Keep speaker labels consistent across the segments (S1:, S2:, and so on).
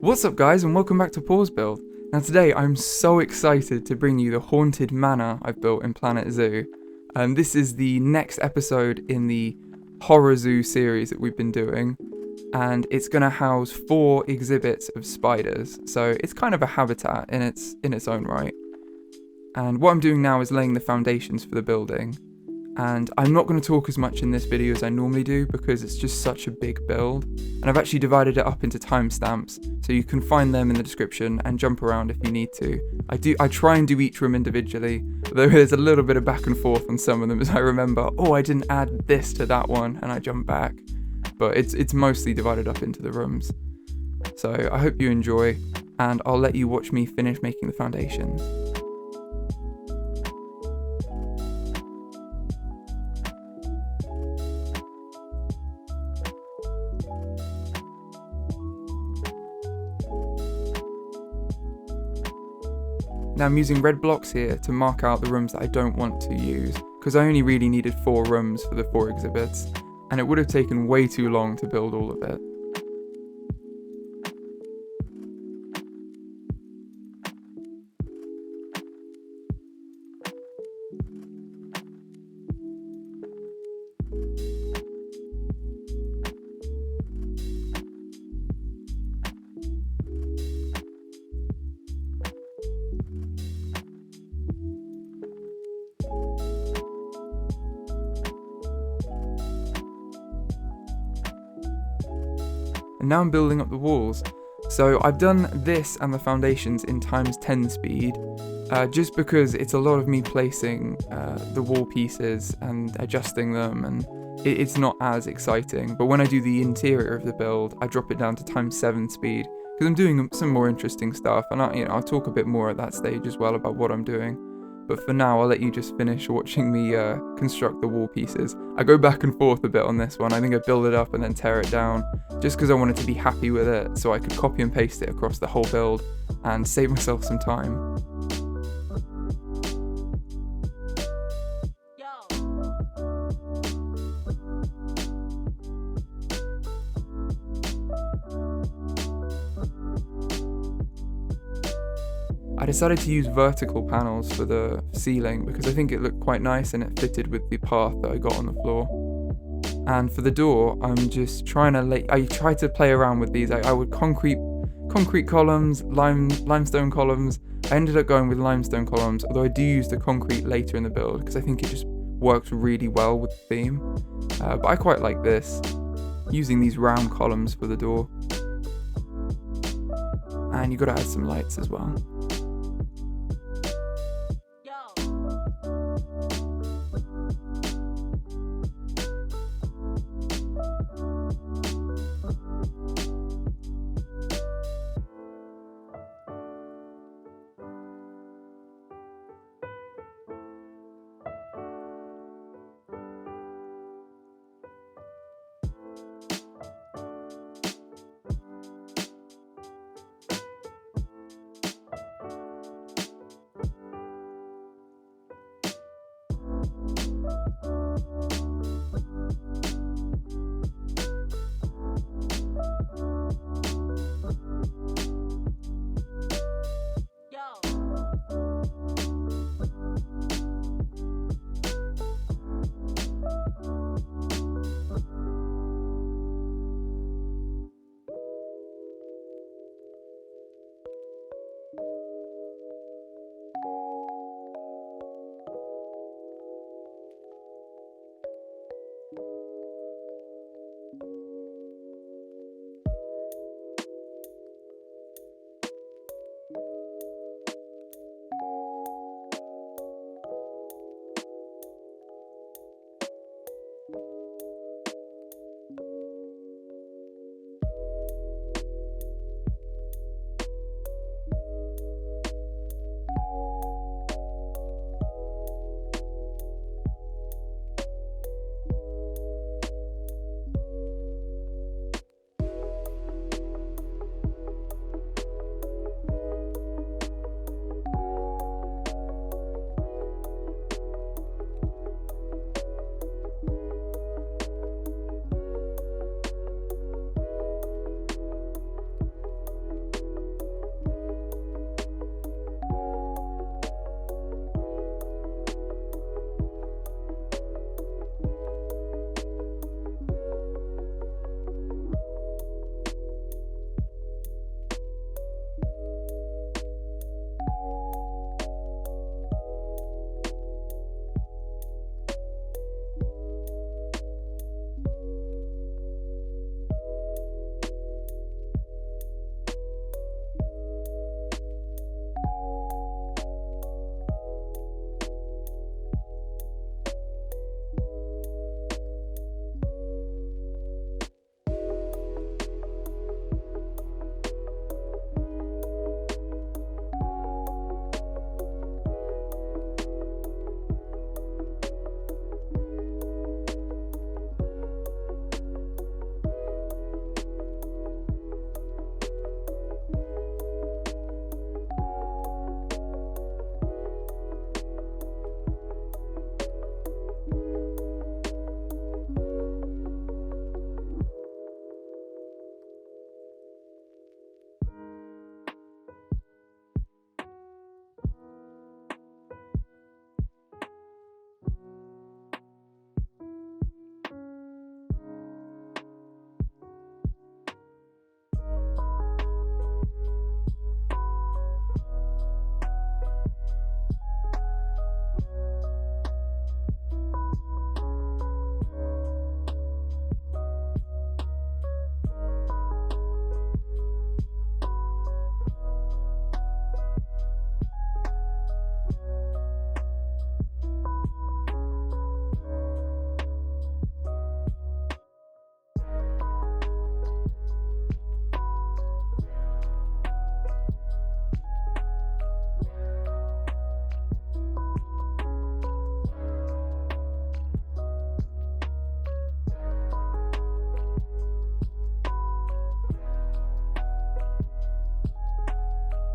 S1: What's up guys, and welcome back to PawsBuild. Now today I'm so excited to bring you the Haunted Manor I've built in Planet Zoo. This is the next episode in the Horror Zoo series that we've been doing, and it's going to house 4 exhibits of spiders, so it's kind of a habitat in its own right. And what I'm doing now is laying the foundations for the building. And I'm not going to talk as much in this video as I normally do because it's just such a big build. And I've actually divided it up into timestamps, so you can find them in the description and jump around if you need to. I try and do each room individually, though there's a little bit of back and forth on some of them as I remember, oh, I didn't add this to that one, and I jump back. But it's mostly divided up into the rooms. So I hope you enjoy, and I'll let you watch me finish making the foundations. Now I'm using red blocks here to mark out the rooms that I don't want to use, because I only really needed 4 rooms for the 4 exhibits, and it would have taken way too long to build all of it. And now I'm building up the walls. So I've done this and the foundations in ×10 speed, just because it's a lot of me placing the wall pieces and adjusting them, and it's not as exciting. But when I do the interior of the build, I drop it down to ×7 speed, because I'm doing some more interesting stuff, and I'll talk a bit more at that stage as well about what I'm doing. But for now, I'll let you just finish watching me construct the wall pieces. I go back and forth a bit on this one. I think I build it up and then tear it down, just because I wanted to be happy with it, so I could copy and paste it across the whole build and save myself some time. I decided to use vertical panels for the ceiling because I think it looked quite nice and it fitted with the path that I got on the floor. And for the door, I'm just trying to I tried to play around with these. I would concrete columns, limestone columns. I ended up going with limestone columns, although I do use the concrete later in the build because I think it just works really well with the theme. But I quite like this, using these round columns for the door. And you've got to add some lights as well.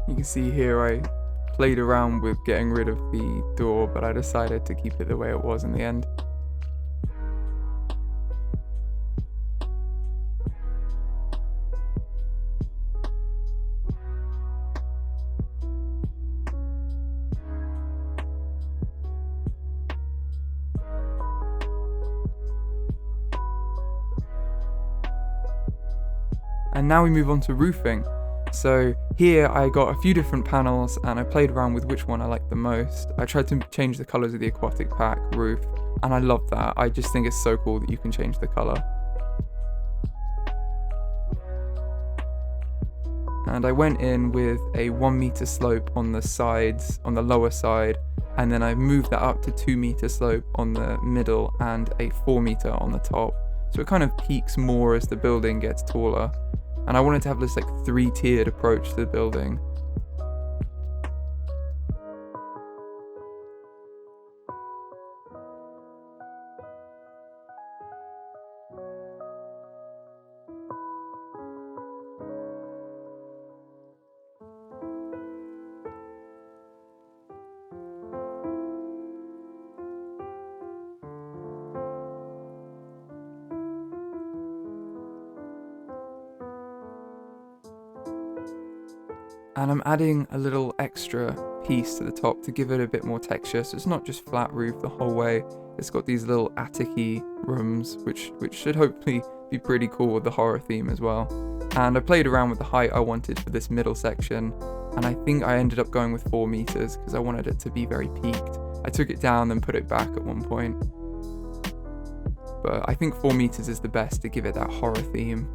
S1: You can see here I played around with getting rid of the door, but I decided to keep it the way it was in the end. And now we move on to roofing. So here I got a few different panels and I played around with which one I liked the most. I tried to change the colours of the aquatic pack roof, and I love that. I just think it's so cool that you can change the colour. And I went in with a 1 meter slope on the sides, on the lower side, and then I moved that up to 2 meter slope on the middle and a 4 meter on the top. So it kind of peaks more as the building gets taller. And I wanted to have this like 3-tiered approach to the building. And I'm adding a little extra piece to the top to give it a bit more texture, so it's not just flat roof the whole way. It's got these little attic-y rooms, which should hopefully be pretty cool with the horror theme as well. And I played around with the height I wanted for this middle section, and I think I ended up going with 4 meters because I wanted it to be very peaked. I took it down and put it back at one point. But I think 4 meters is the best to give it that horror theme.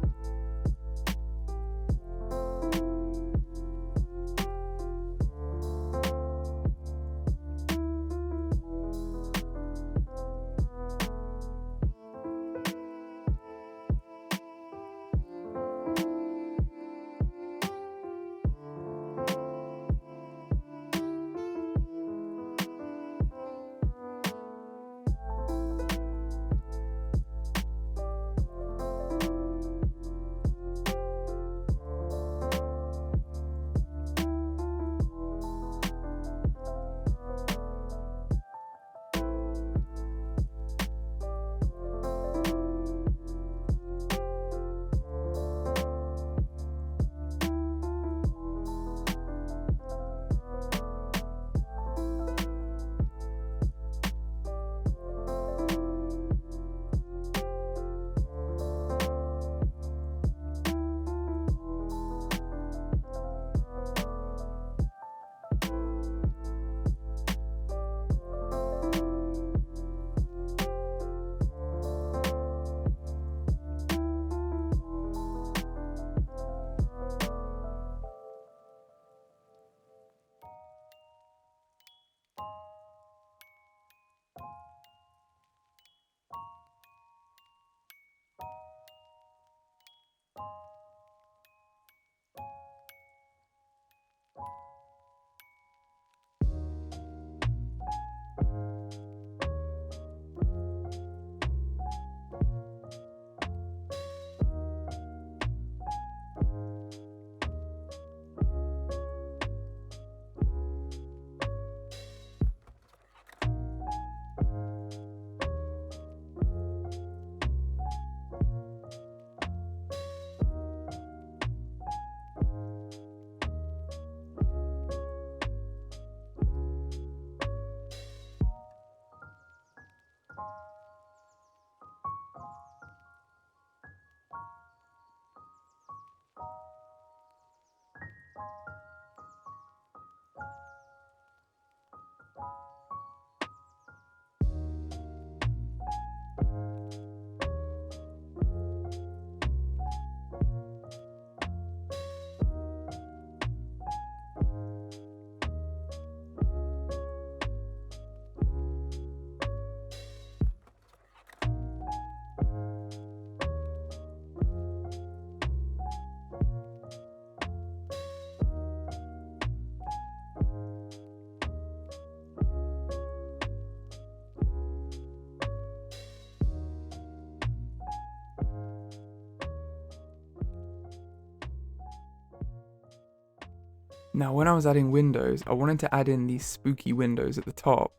S1: Now, when I was adding windows, I wanted to add in these spooky windows at the top.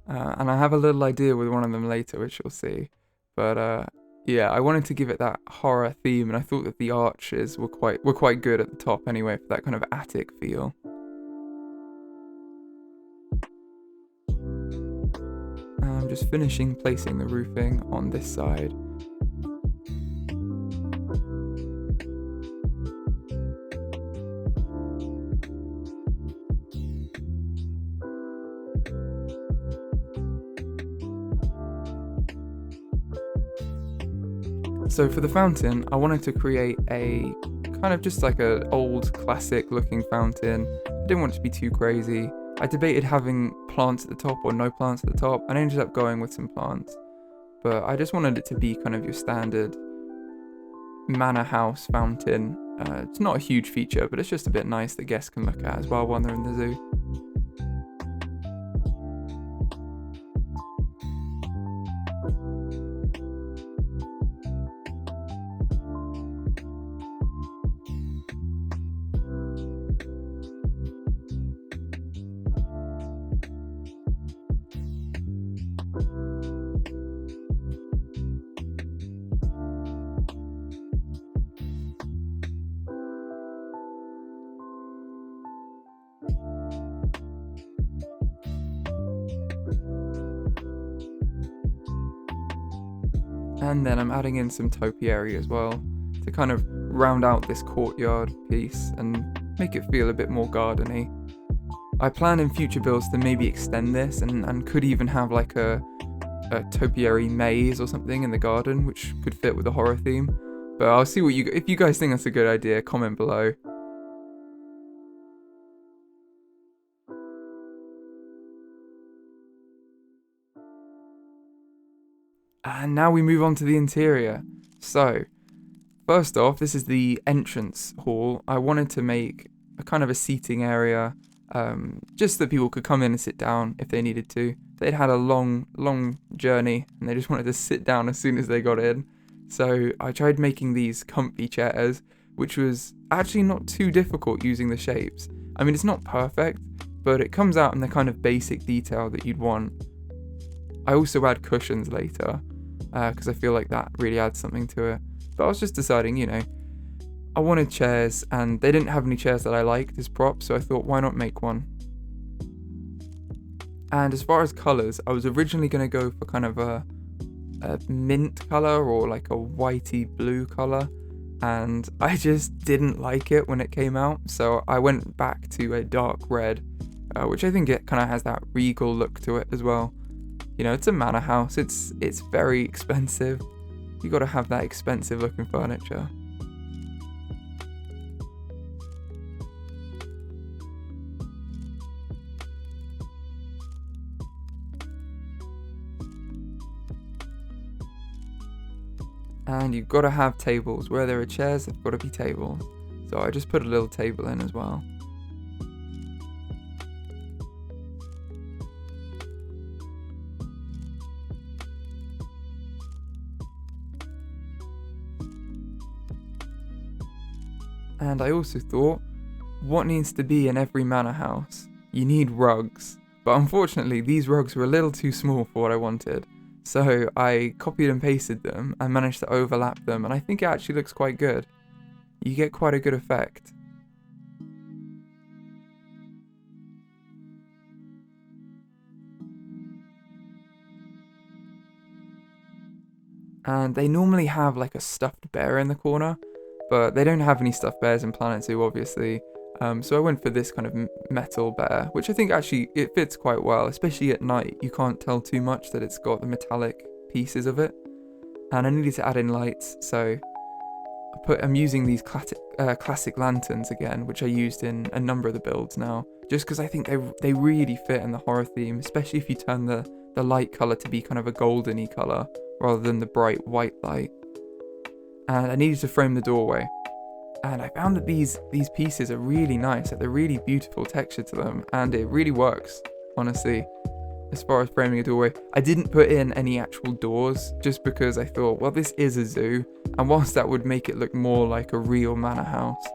S1: And I have a little idea with one of them later, which you'll see. But yeah, I wanted to give it that horror theme, and I thought that the arches were quite good at the top anyway for that kind of attic feel. I'm just finishing placing the roofing on this side. So for the fountain, I wanted to create a kind of just like an old classic looking fountain. I didn't want it to be too crazy. I debated having plants at the top or no plants at the top, and I ended up going with some plants. But I just wanted it to be kind of your standard manor house fountain. It's not a huge feature, but it's just a bit nice that guests can look at as well when they're in the zoo. And then I'm adding in some topiary as well to kind of round out this courtyard piece and make it feel a bit more gardeny. I plan in future builds to maybe extend this and could even have like a topiary maze or something in the garden, which could fit with the horror theme. But I'll see what if you guys think that's a good idea, comment below. And now we move on to the interior. So, first off, this is the entrance hall. I wanted to make a kind of a seating area, just so that people could come in and sit down if they needed to. They'd had a long journey and they just wanted to sit down as soon as they got in. So I tried making these comfy chairs, which was actually not too difficult using the shapes. I mean, it's not perfect, but it comes out in the kind of basic detail that you'd want. I also add cushions later, because I feel like that really adds something to it. But I was just deciding, I wanted chairs, and they didn't have any chairs that I liked as props, so I thought, why not make one? And as far as colours, I was originally going to go for kind of a mint colour or like a whitey blue colour, and I just didn't like it when it came out, so I went back to a dark red, which I think it kind of has that regal look to it as well. It's a manor house, it's very expensive. You got to have that expensive looking furniture. And you've got to have tables. Where there are chairs, there've got to be tables. So I just put a little table in as well. And I also thought, what needs to be in every manor house? You need rugs. But unfortunately, these rugs were a little too small for what I wanted. So I copied and pasted them and managed to overlap them, and I think it actually looks quite good. You get quite a good effect. And they normally have like a stuffed bear in the corner, but they don't have any stuffed bears in Planet Zoo, obviously. So I went for this kind of metal bear, which I think actually it fits quite well, especially at night. You can't tell too much that it's got the metallic pieces of it. And I needed to add in lights, so I'm using these classic lanterns again, which I used in a number of the builds now, just because I think they really fit in the horror theme, especially if you turn the light colour to be kind of a goldeny colour rather than the bright white light. And I needed to frame the doorway. And I found that these pieces are really nice, like they're really beautiful texture to them, and it really works, honestly, as far as framing a doorway. I didn't put in any actual doors, just because I thought, well, this is a zoo, and whilst that would make it look more like a real manor house,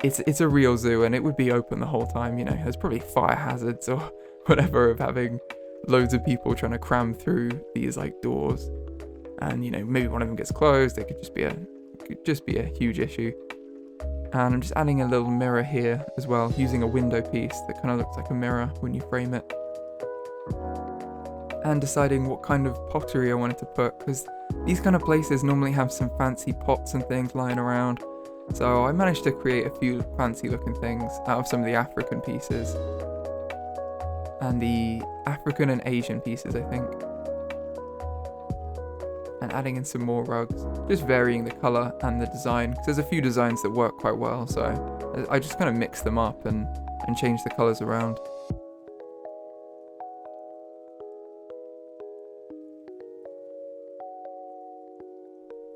S1: it's a real zoo and it would be open the whole time, you know. There's probably fire hazards or whatever of having loads of people trying to cram through these like doors, and you know, maybe one of them gets closed. It could just be a huge issue. And I'm just adding a little mirror here as well, using a window piece that kind of looks like a mirror when you frame it. And deciding what kind of pottery I wanted to put, because these kind of places normally have some fancy pots and things lying around. So I managed to create a few fancy looking things out of some of the African pieces. And the African and Asian pieces, I think. And adding in some more rugs, just varying the colour and the design, because there's a few designs that work quite well, so I just kind of mix them up and change the colours around.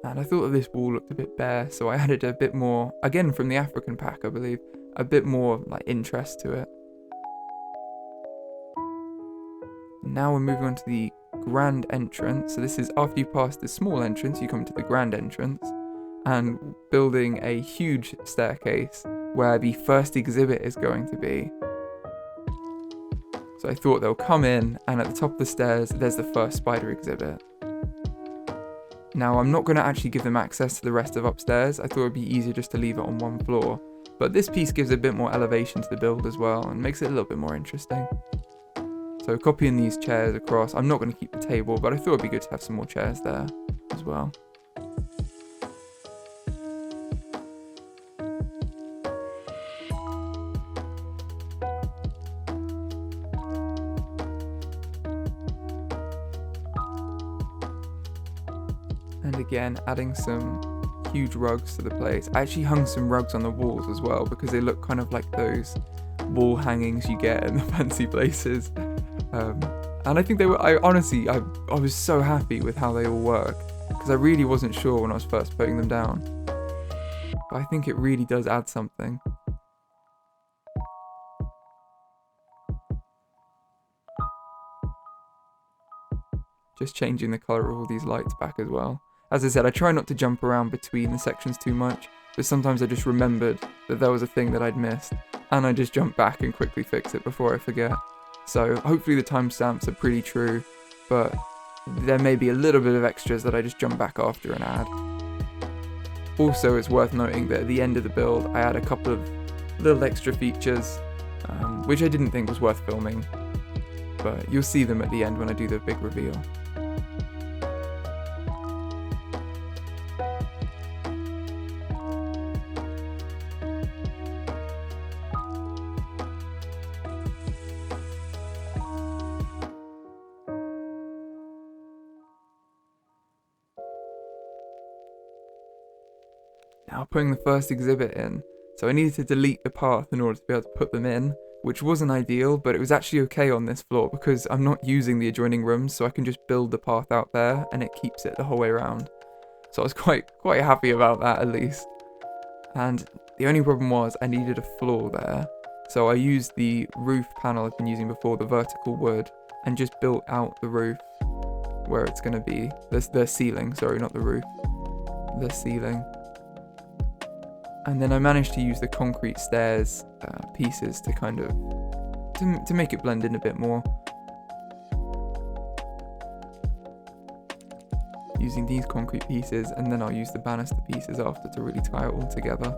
S1: And I thought that this wall looked a bit bare, so I added a bit more, again from the African pack I believe, a bit more like interest to it. Now we're moving on to the grand entrance. So this is after you pass the small entrance, you come to the grand entrance, and building a huge staircase where the first exhibit is going to be. So I thought they'll come in, and at the top of the stairs there's the first spider exhibit. Now I'm not going to actually give them access to the rest of upstairs. I thought it would be easier just to leave it on one floor, but this piece gives a bit more elevation to the build as well and makes it a little bit more interesting. So copying these chairs across, I'm not going to keep the table, but I thought it'd be good to have some more chairs there as well. And again, adding some huge rugs to the place. I actually hung some rugs on the walls as well because they look kind of like those wall hangings you get in the fancy places. And I think they were, I was so happy with how they all work, because I really wasn't sure when I was first putting them down. But I think it really does add something. Just changing the colour of all these lights back as well. As I said, I try not to jump around between the sections too much, but sometimes I just remembered that there was a thing that I'd missed, and I just jump back and quickly fix it before I forget. So hopefully the timestamps are pretty true, but there may be a little bit of extras that I just jump back after and add. Also, it's worth noting that at the end of the build, I add a couple of little extra features, which I didn't think was worth filming, but you'll see them at the end when I do the big reveal. Now putting the first exhibit in, so I needed to delete the path in order to be able to put them in, which wasn't ideal, but it was actually okay on this floor because I'm not using the adjoining rooms, so I can just build the path out there and it keeps it the whole way around. So I was quite happy about that at least. And the only problem was I needed a floor there, so I used the roof panel I've been using before, the vertical wood, and just built out the roof where it's going to be, the ceiling, sorry, not the roof, the ceiling. And then I managed to use the concrete stairs pieces to kind of, to make it blend in a bit more. Using these concrete pieces, and then I'll use the banister pieces after to really tie it all together.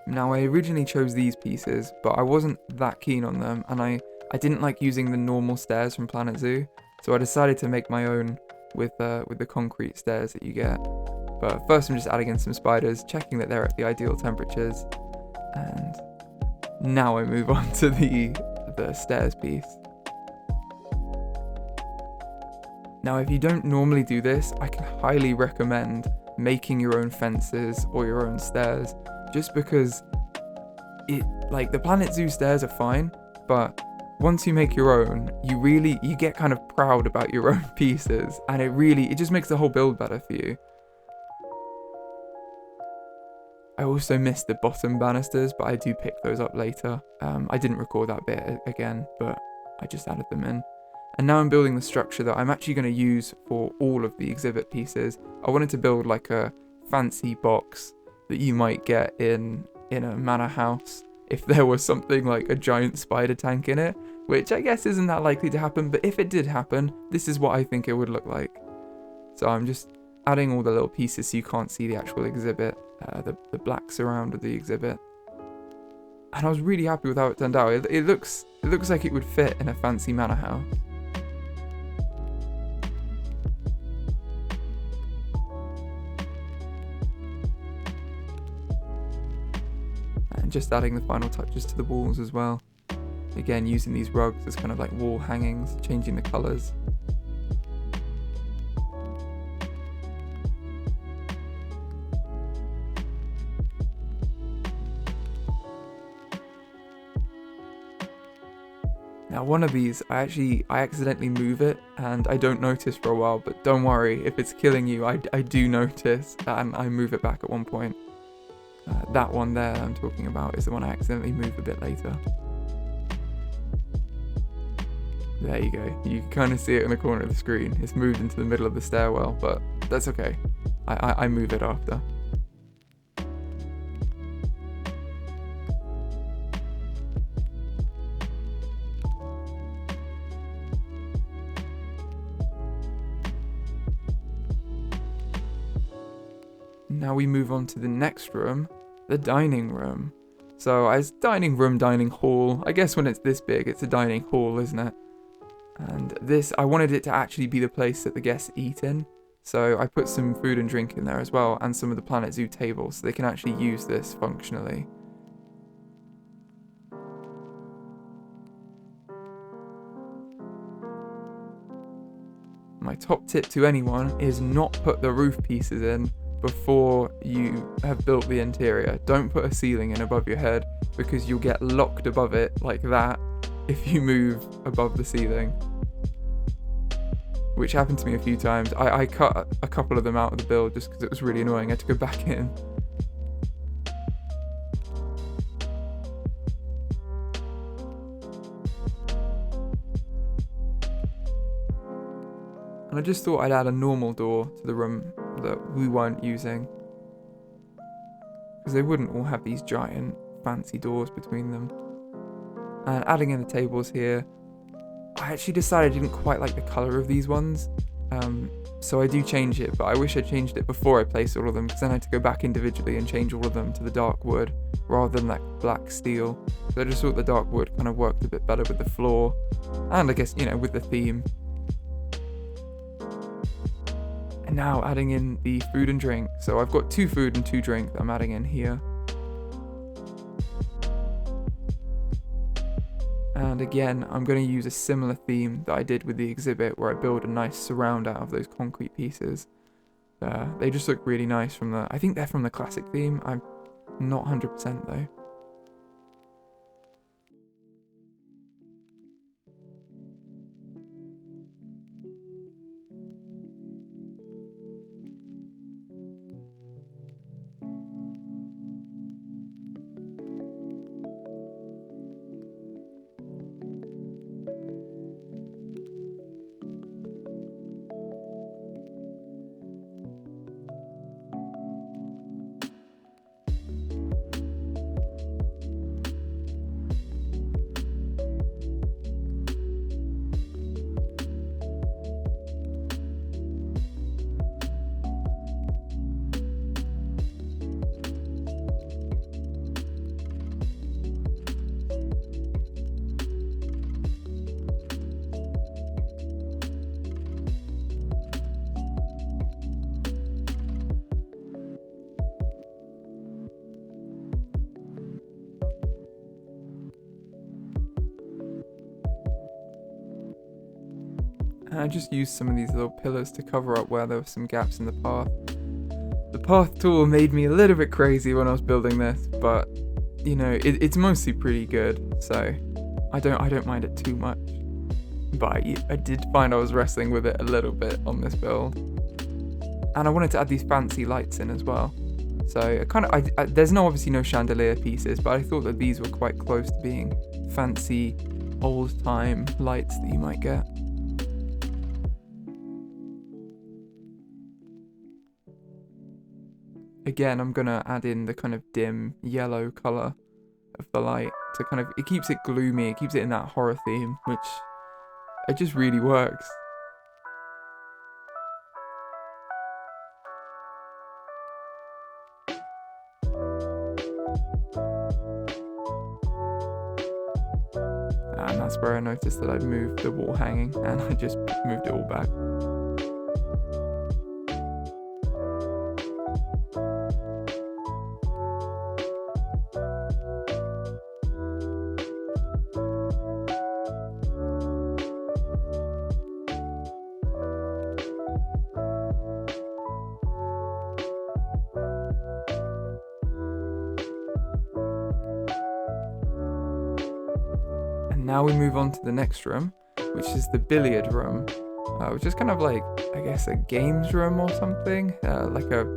S1: Now I originally chose these pieces, but I wasn't that keen on them, and I didn't like using the normal stairs from Planet Zoo, so I decided to make my own with the concrete stairs that you get. But first I'm just adding in some spiders, checking that they're at the ideal temperatures, and now I move on to the stairs piece. Now if you don't normally do this, I can highly recommend making your own fences or your own stairs, just because the Planet Zoo stairs are fine, but once you make your own, you get kind of proud about your own pieces, and it just makes the whole build better for you. I also missed the bottom banisters, but I do pick those up later. I didn't record that bit again, but I just added them in. And now I'm building the structure that I'm actually going to use for all of the exhibit pieces. I wanted to build like a fancy box that you might get in a manor house if there was something like a giant spider tank in it, which I guess isn't that likely to happen, but if it did happen, this is what I think it would look like. So I'm just adding all the little pieces so you can't see the actual exhibit, the black surround of the exhibit. And I was really happy with how it turned out. It looks like it would fit in a fancy manor house. And just adding the final touches to the walls as well. Again, using these rugs as kind of like wall hangings, changing the colours. Now one of these, I accidentally move it and I don't notice for a while, but don't worry, if it's killing you, I do notice and I move it back at one point. That one there I'm talking about is the one I accidentally move a bit later. There you go, you can kind of see it in the corner of the screen. It's moved into the middle of the stairwell, but that's okay. I move it after. Now we move on to the next room, the dining room. So as dining room, dining hall, I guess when it's this big, it's a dining hall, isn't it? And this, I wanted it to actually be the place that the guests eat in. So I put some food and drink in there as well, and some of the Planet Zoo tables, so they can actually use this functionally. My top tip to anyone is not put the roof pieces in before you have built the interior. Don't put a ceiling in above your head because you'll get locked above it like that if you move above the ceiling. Which happened to me a few times. I cut a couple of them out of the build just because it was really annoying. I had to go back in. And I just thought I'd add a normal door to the room that we weren't using, because they wouldn't all have these giant fancy doors between them. And adding in the tables here, I actually decided I didn't quite like the colour of these ones, so I do change it, but I wish I changed it before I placed all of them, because then I had to go back individually and change all of them to the dark wood rather than that black steel. So I just thought the dark wood kind of worked a bit better with the floor, and I guess, you know, with the theme. And now adding in the food and drink. So I've got 2 food and 2 drink that I'm adding in here. And again, I'm going to use a similar theme that I did with the exhibit, where I build a nice surround out of those concrete pieces. They just look really nice from I think they're from the classic theme. I'm not 100% though. And I just used some of these little pillars to cover up where there were some gaps in the path. The path tool made me a little bit crazy when I was building this, but you know, it's mostly pretty good, so I don't mind it too much. But I did find I was wrestling with it a little bit on this build. And I wanted to add these fancy lights in as well. So there's obviously no chandelier pieces, but I thought that these were quite close to being fancy old time lights that you might get. again, I'm gonna add in the kind of dim yellow colour of the light to kind of, it keeps it gloomy, it keeps it in that horror theme, which it just really works. And that's where I noticed that I'd moved the wall hanging, and I just moved it all back. Now we move on to the next room, which is the billiard room, which is kind of like, I guess, a games room or something, like a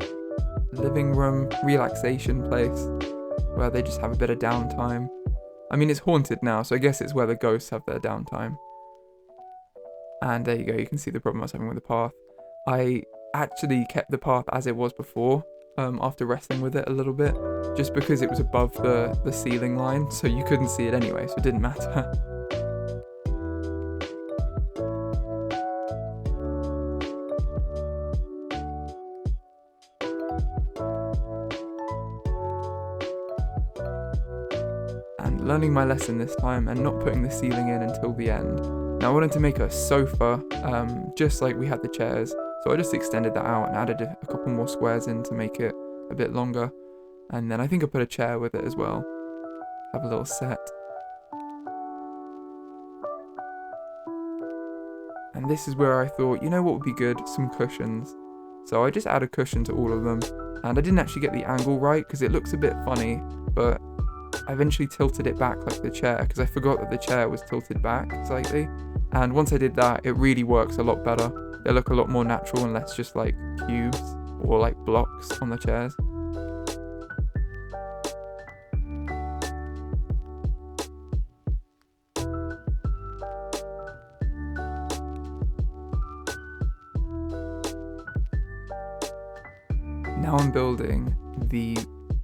S1: living room relaxation place where they just have a bit of downtime. I mean, it's haunted now, so I guess it's where the ghosts have their downtime. And there you go, you can see the problem I was having with the path. I actually kept the path as it was before, after wrestling with it a little bit, just because it was above the ceiling line, so you couldn't see it anyway, so it didn't matter. And learning my lesson this time and not putting the ceiling in until the end. Now I wanted to make a sofa, just like we had the chairs, so I just extended that out and added a couple more squares in to make it a bit longer. And then I think I put a chair with it as well. Have a little set. And this is where I thought, you know what would be good? Some cushions. So I just add a cushion to all of them. And I didn't actually get the angle right because it looks a bit funny, but I eventually tilted it back like the chair because I forgot that the chair was tilted back slightly. And once I did that, it really works a lot better. They look a lot more natural and less just like cubes or like blocks on the chairs. Now I'm building the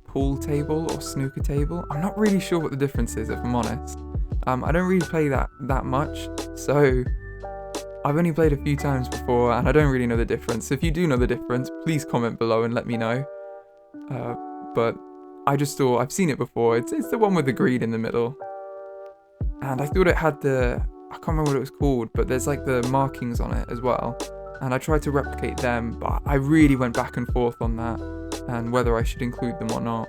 S1: pool table or snooker table. I'm not really sure what the difference is, if I'm honest. I don't really play that much, so I've only played a few times before and I don't really know the difference. So if you do know the difference, please comment below and let me know. But I just thought, I've seen it before, it's the one with the green in the middle. And I thought it had I can't remember what it was called, but there's like the markings on it as well. And I tried to replicate them, but I really went back and forth on that and whether I should include them or not.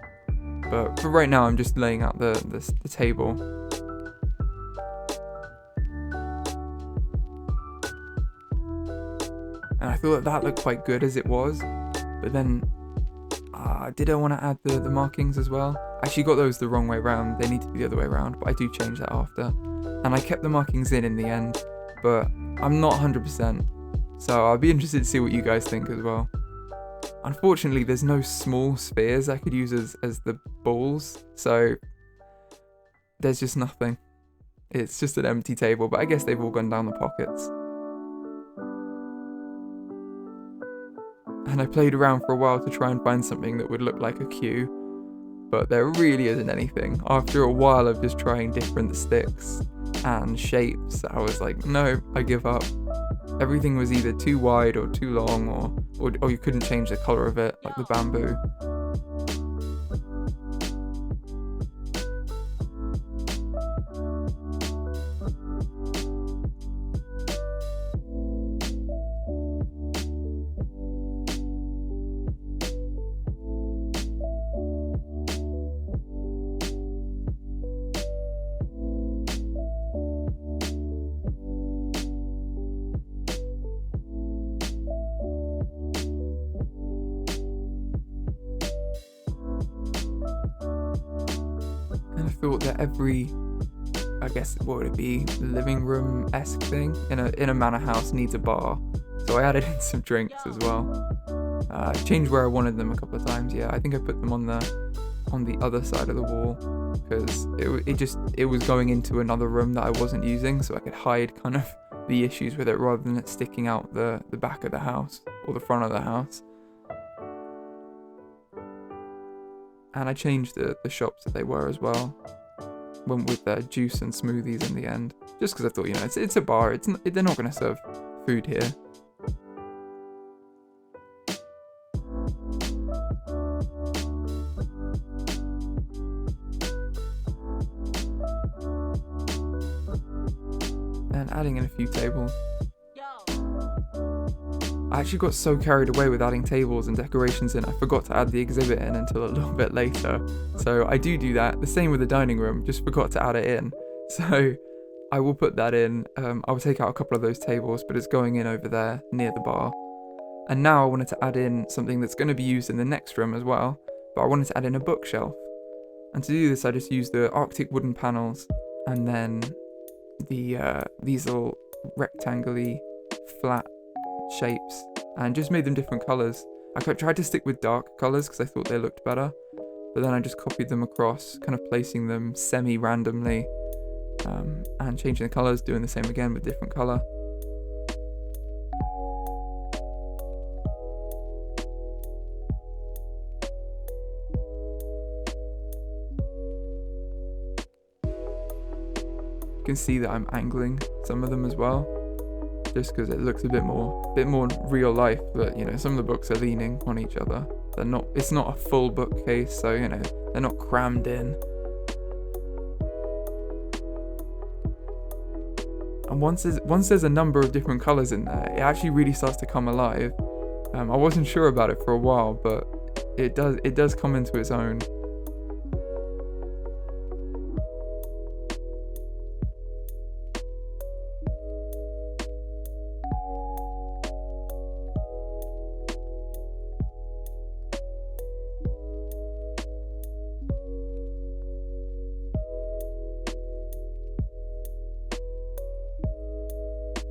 S1: But for right now, I'm just laying out the table. And I thought that looked quite good as it was, but then did I want to add the markings as well? I actually got those the wrong way around. They need to be the other way around, but I do change that after. And I kept the markings in the end, but I'm not 100%. So I'll be interested to see what you guys think as well. Unfortunately, there's no small spheres I could use as the balls, so there's just nothing. It's just an empty table, but I guess they've all gone down the pockets. And I played around for a while to try and find something that would look like a queue, but there really isn't anything. After a while of just trying different sticks and shapes, I was like, no, I give up. Everything was either too wide or too long, or you couldn't change the colour of it, like the bamboo. And I thought that every, I guess, what would it be, living room-esque thing in a manor house needs a bar. So I added in some drinks as well. Changed where I wanted them a couple of times. Yeah, I think I put them on the other side of the wall because it was going into another room that I wasn't using, so I could hide kind of the issues with it rather than it sticking out the back of the house or the front of the house. And I changed the shops that they were as well. Went with their juice and smoothies in the end, just because I thought, it's a bar. They're not going to serve food here. And adding in a few tables. I actually got so carried away with adding tables and decorations in, I forgot to add the exhibit in until a little bit later. So I do that. The same with the dining room, just forgot to add it in. So I will put that in. I will take out a couple of those tables, but it's going in over there near the bar. And now I wanted to add in something that's going to be used in the next room as well, but I wanted to add in a bookshelf. And to do this, I just used the Arctic wooden panels and then these little rectangular flat shapes and just made them different colours. I tried to stick with dark colours because I thought they looked better, but then I just copied them across, kind of placing them semi-randomly and changing the colours, doing the same again with different colour. You can see that I'm angling some of them as well, just because it looks a bit more real life, but some of the books are leaning on each other. It's not a full bookcase, so they're not crammed in. And once there's a number of different colours in there, it actually really starts to come alive. I wasn't sure about it for a while, but it does come into its own.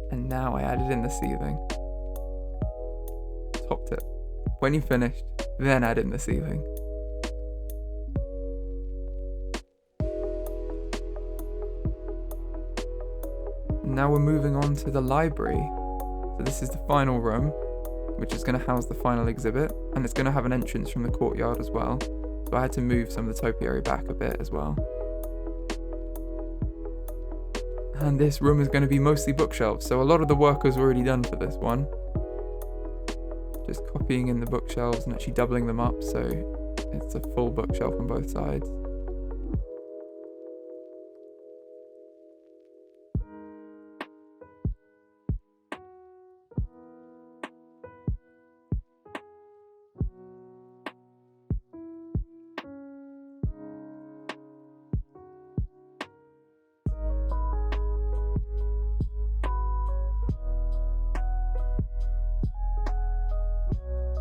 S1: And now I added in the ceiling. Top tip. When you're finished, then add in the ceiling. Now we're moving on to the library. So this is the final room, which is going to house the final exhibit, and it's going to have an entrance from the courtyard as well. So I had to move some of the topiary back a bit as well. And this room is going to be mostly bookshelves, so a lot of the work was already done for this one. Just copying in the bookshelves and actually doubling them up so it's a full bookshelf on both sides.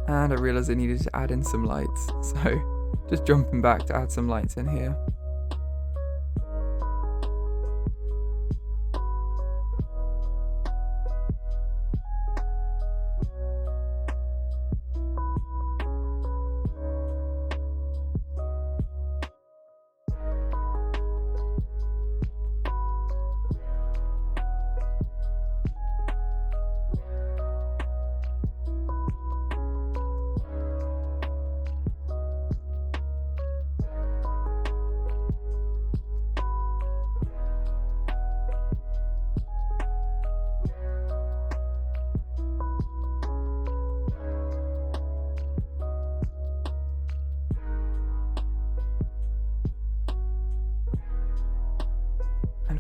S1: And I realised I needed to add in some lights, so just jumping back to add some lights in here.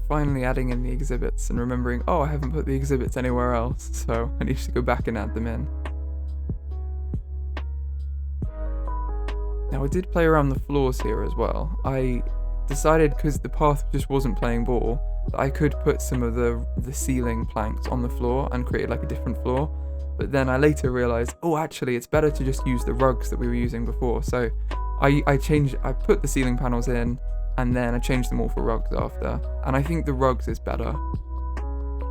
S1: Finally adding in the exhibits and remembering, oh, I haven't put the exhibits anywhere else, so I need to go back and add them in. Now I did play around the floors here as well. I decided, because the path just wasn't playing ball, that I could put some of the ceiling planks on the floor and create like a different floor. But then I later realised, oh, actually it's better to just use the rugs that we were using before. So I put the ceiling panels in, and then I changed them all for rugs after. And I think the rugs is better.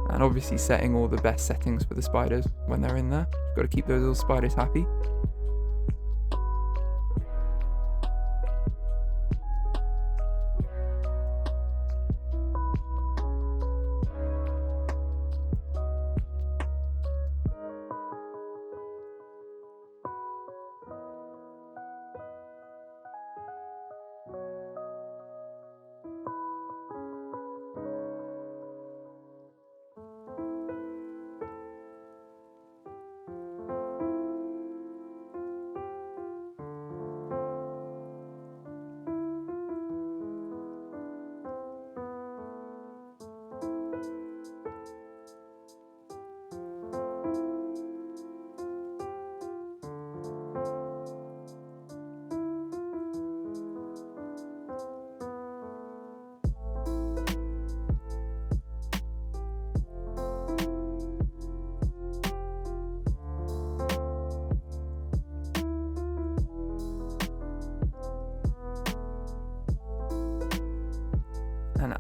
S1: And obviously setting all the best settings for the spiders when they're in there. Got to keep those little spiders happy.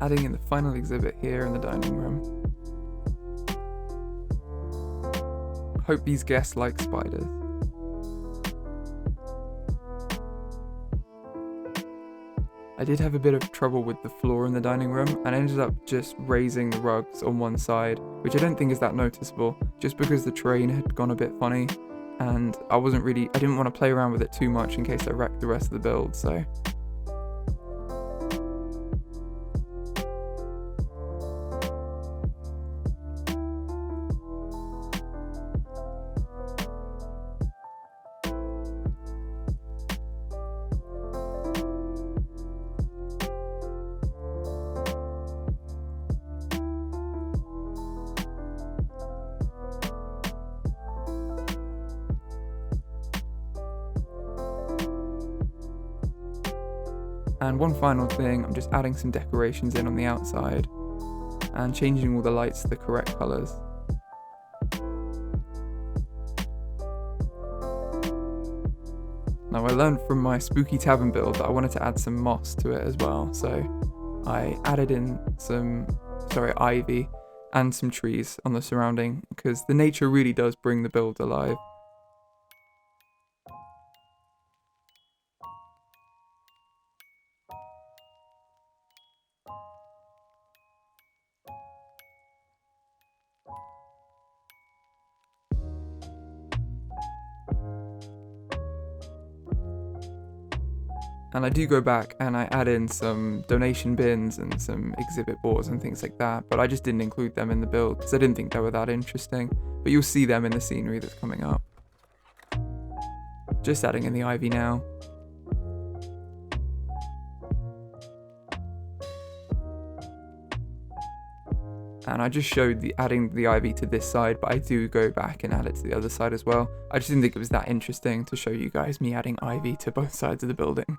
S1: adding in the final exhibit here in the dining room. Hope these guests like spiders. I did have a bit of trouble with the floor in the dining room and I ended up just raising the rugs on one side, which I don't think is that noticeable, just because the terrain had gone a bit funny and I didn't want to play around with it too much in case I wrecked the rest of the build, so. And one final thing, I'm just adding some decorations in on the outside and changing all the lights to the correct colours. Now I learned from my spooky tavern build that I wanted to add some moss to it as well, so I added in some ivy and some trees on the surrounding, because the nature really does bring the build alive. And I do go back and I add in some donation bins and some exhibit boards and things like that, but I just didn't include them in the build because I didn't think they were that interesting. But you'll see them in the scenery that's coming up. Just adding in the ivy now. And I just showed adding the ivy to this side, but I do go back and add it to the other side as well. I just didn't think it was that interesting to show you guys me adding ivy to both sides of the building.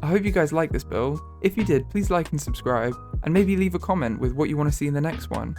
S1: I hope you guys like this build. If you did, please like and subscribe, and maybe leave a comment with what you want to see in the next one.